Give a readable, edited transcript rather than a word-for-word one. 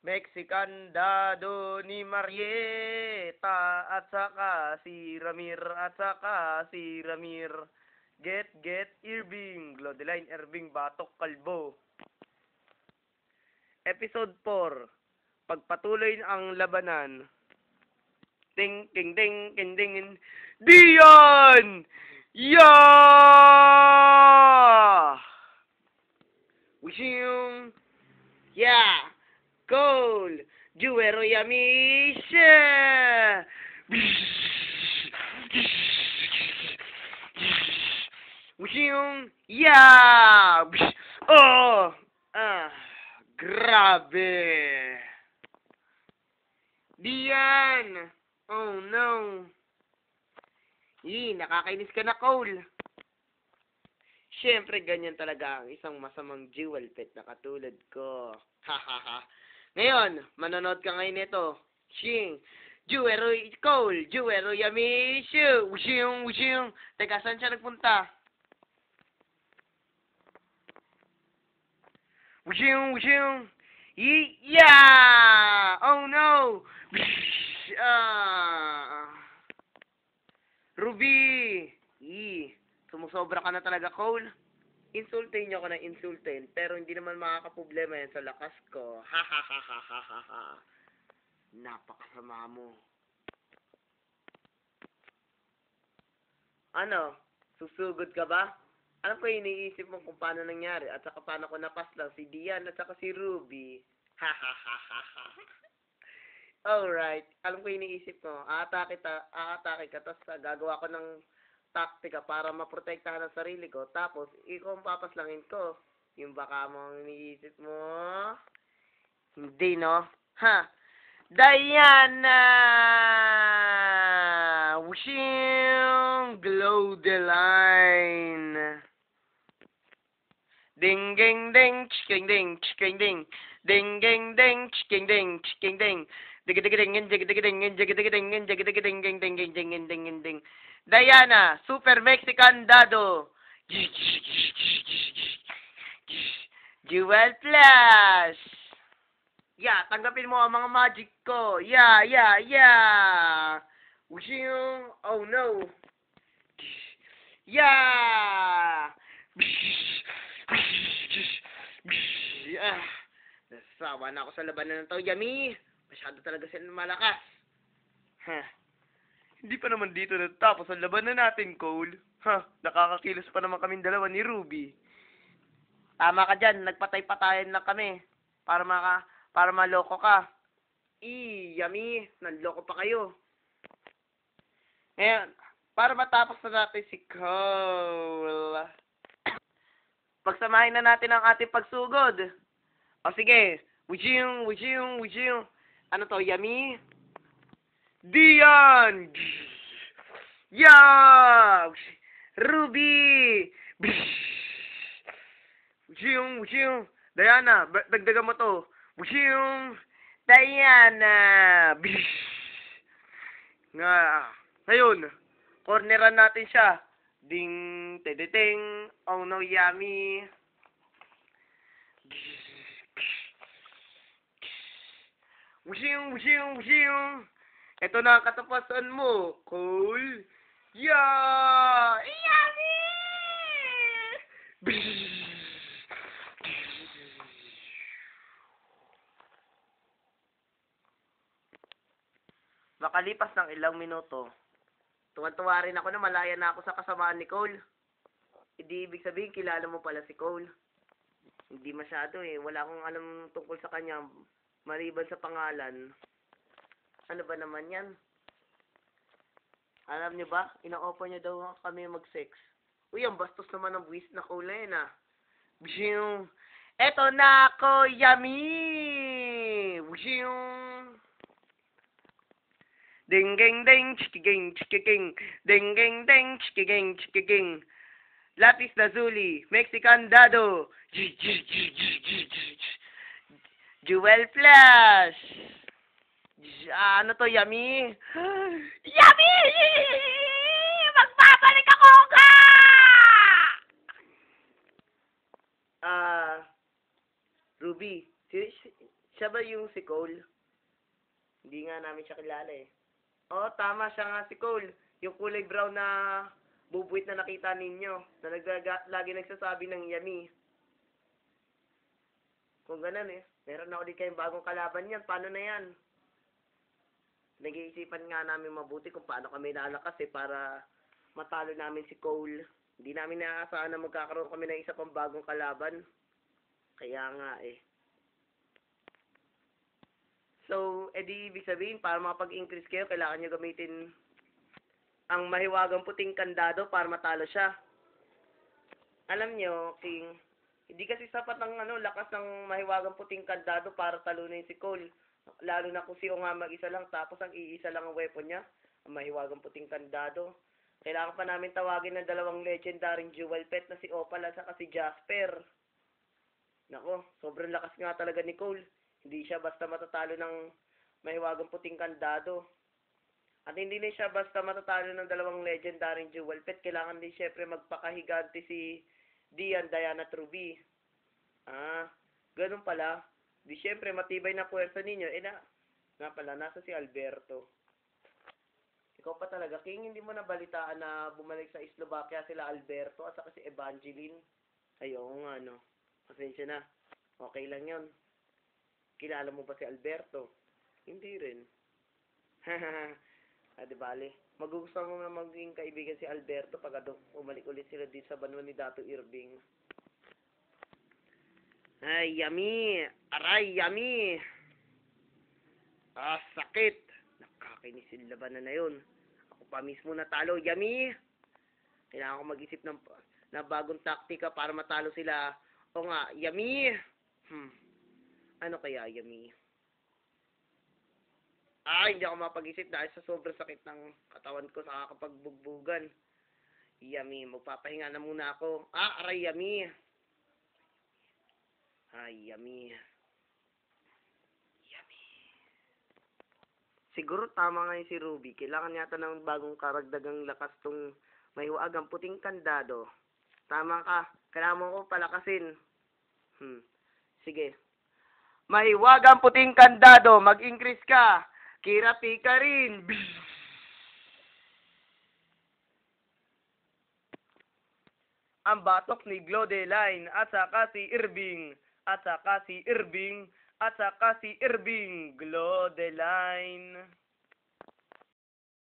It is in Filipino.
Mexican Dado ni Marieta at saka si Ramir at saka si Ramir. Get Irving, Glodeline Irving Batok Kalbo. Episode 4. Pagpatuloy ang labanan. Ding ding ding ding ding. Dion! Yeah! Wishing. Yeah! Cole! Juero Yamisha! Wishing. Yeah! Oh! Grabe! Diyan! Oh no! Nakakainis ka na, Cole. Siyempre, ganyan talaga ang isang masamang jewel pet na katulad ko. Ha. Ngayon, manonood ka ngayon nito. Shing! Juero Cole! Juero Yamishu! Wishing! Teka, saan siya nagpunta? Wishing! Yeah! Oh no! Ruby! Sumusobra ka na talaga, Cole. Insultin niyo ko na insultin, pero hindi naman makakaproblema yan sa lakas ko. Ha. Napakasama mo. Ano? Susugod ka ba? Ano pa iniisip mo kung paano nangyari at saka paano ko napaslang si Dian at saka si Ruby? Ha. Alright. Alam ko iniisip mo. Aatake ka, tapos gagawa ko ng taktika para maprotektahan ang sarili ko. Tapos, ikaw ang papaslangin ko. Yung baka mo iniisip mo. Hindi, no? Ha! Diana! Wishing! Glow the line! Ding ding ding, chiking ding, chiking ding. Ding ding ding, chiking ding, chiking ding. Dig dig ding, dig dig ding, dig dig ding, dig dig ding, ding ding ding ding ding ding. Diana, Super Mexican Dado. Jewel Flash. Yeah, tanggapin mo ang mga magic ko. Yeah. Wishing, oh no. Yeah. Nasawa na ako sa labanan ng tao, Yami. Masyado talaga sila malakas. Hindi pa naman dito natapos ang labanan natin, Cole. Nakakakilos pa naman kaming dalawa ni Ruby. Tama ka dyan, nagpatay-patayan lang kami. Para maloko ka. Yami, nanloko pa kayo. Ngayon, para matapos na natin si Cole. Pagsamahin na natin ang ating pagsugod. O sige, wishing. Ano to, Yami? Dian! Yeah! Ruby! Wishing. Diana, dagdagan mo to. Wishing! Diana! Ngayon, corneran natin siya. Ding, tedeteng, oh no, Yami. Wishing. Ito na ang katapasan mo, Cole. Yeah! Yami! Makalipas ng ilang minuto, tuwan-tuwa rin ako na malaya na ako sa kasamaan ni Cole. Hindi ibig sabihin, kilala mo pala si Cole. Hindi masyado eh. Wala akong alam tungkol sa kanya. Maliban sa pangalan. Ano ba naman yan? Alam niyo ba? Ina-offer niya daw kami mag-sex. Uy, ang bastos naman ng buwis na Cole na. Bishing! Eto na ako, Yami! Bishing! Ding ding ding, chikiking. Ding ding ding, chikiking. Lapis Lazuli, Mexican Dado. Jewel Flash. Ano to, Yami? Yami! Magbabalik ako ka! Ruby, Siya ba yung si Cole? Hindi nga namin siya kilala eh. Oo, tama siya nga si Cole. Yung kulay brown na bubuit na nakita ninyo. Na lagi nagsasabi ng yummy. Kung ganun eh. Meron na ulit kayong bagong kalaban yan. Paano na yan? Nag-iisipan nga namin mabuti kung paano kami lalakas eh para matalo namin si Cole. Hindi namin naaasahan na magkakaroon kami ng isa pang bagong kalaban. Kaya nga eh. So, edi ibig sabihin, para makapag-increase kayo, kailangan nyo gamitin ang mahiwagang puting kandado para matalo siya. Alam nyo, King, hindi kasi sapat ang lakas ng mahiwagang puting kandado para talunin si Cole. Lalo na kung si O nga mag-isa lang, tapos ang iisa lang ang weapon niya, ang mahiwagang puting kandado. Kailangan pa namin tawagin ng dalawang legendary jewel pet na si Opal at saka si Jasper. Nako, sobrang lakas nga talaga ni Cole. Hindi siya basta matatalo ng mahiwagang puting kandado. At hindi din siya basta matatalo ng dalawang legendary jewel pet. Kailangan din syempre magpakahiganti si Diana Truby. Ganun pala. Di syempre matibay na puwersa ninyo. Nga pala, nasa si Alberto. Ikaw pa talaga, King, hindi mo nabalitaan na bumalik sa Slovakia sila Alberto at saka si Evangeline. Ayaw nga, no. Pasensya na. Okay lang yun. Kilala mo ba si Alberto? Hindi rin. Di bale. Magugustuhan mo na maging kaibigan si Alberto pag umalik ulit sila dito sa banwa ni Dato Irving. Ay, yummy! Aray, yummy! Sakit! Nakakainis yung labanan na yun. Ako pa mismo natalo, yummy! Kailangan ko mag-isip ng bagong taktika para matalo sila. O nga, yummy! Ano kaya, yummy? Hindi ako mapag-isip dahil sa sobrang sakit ng katawan ko sa kakapagbugbugan. Yummy, magpapahinga na muna ako. Aray, yummy! Yummy. Yummy. Siguro tama nga yung si Ruby. Kailangan yata ng bagong karagdagang lakas tong mahiwagang puting kandado. Tama ka. Kailangan mo ko palakasin. Sige. Mahiwagang puting kandado. Mag-increase ka. Kirapi ka rin. Ang batok ni Glodeline at saka si Irving. At saka si Irving. Glodeline.